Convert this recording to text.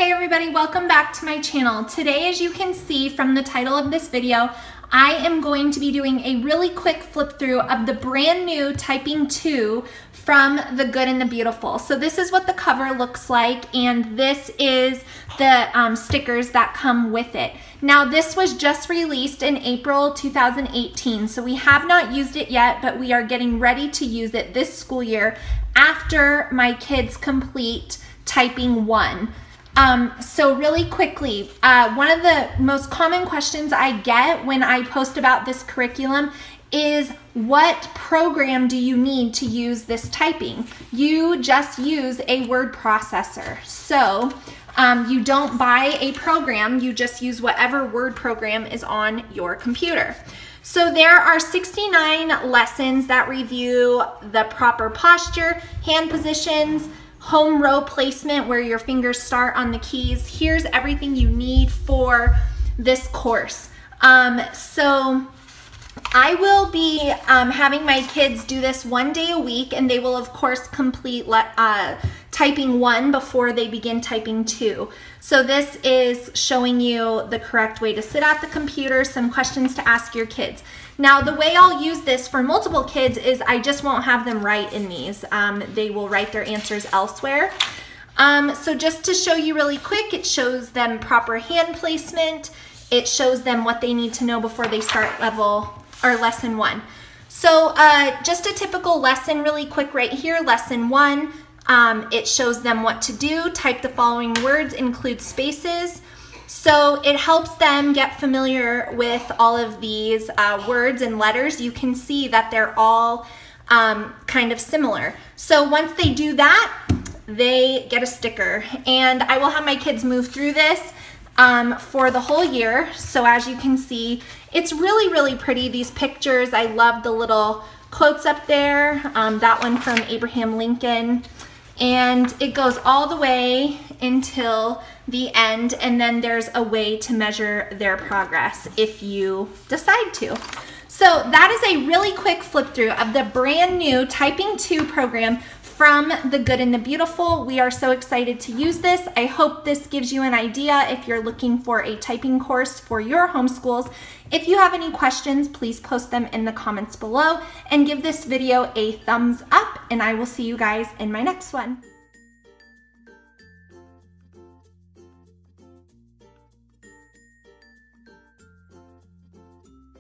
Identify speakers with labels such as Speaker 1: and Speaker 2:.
Speaker 1: Hey everybody, welcome back to my channel. Today, as you can see from the title of this video, I am going to be doing a really quick flip through of the brand new Typing 2 from The Good and the Beautiful. So this is what the cover looks like, and this is the stickers that come with it. Now this was just released in April 2018, so we have not used it yet, but we are getting ready to use it this school year after my kids complete Typing 1. So really quickly, one of the most common questions I get when I post about this curriculum is, what program do you need to use this typing? You just use a word processor. So you don't buy a program, you just use whatever word program is on your computer. So there are 69 lessons that review the proper posture, hand positions, home row placement where your fingers start on the keys. Here's everything you need for this course. So I will be having my kids do this one day a week, and they will of course complete Typing 1 before they begin Typing 2. So this is showing you the correct way to sit at the computer, some questions to ask your kids. Now the way I'll use this for multiple kids is I just won't have them write in these. They will write their answers elsewhere. So just to show you really quick, it shows them proper hand placement. It shows them what they need to know before they start lesson 1. So just a typical lesson really quick right here, lesson 1. It shows them what to do. Type the following words, include spaces. So it helps them get familiar with all of these words and letters. You can see that they're all kind of similar. So once they do that, they get a sticker. And I will have my kids move through this for the whole year. So as you can see, it's really, really pretty, these pictures. I love the little quotes up there. That one from Abraham Lincoln. And it goes all the way until the end, and then there's a way to measure their progress if you decide to. So that is a really quick flip through of the brand new Typing 2 program from The Good and the Beautiful. We are so excited to use this. I hope this gives you an idea if you're looking for a typing course for your homeschools. If you have any questions, please post them in the comments below and give this video a thumbs up, and I will see you guys in my next one.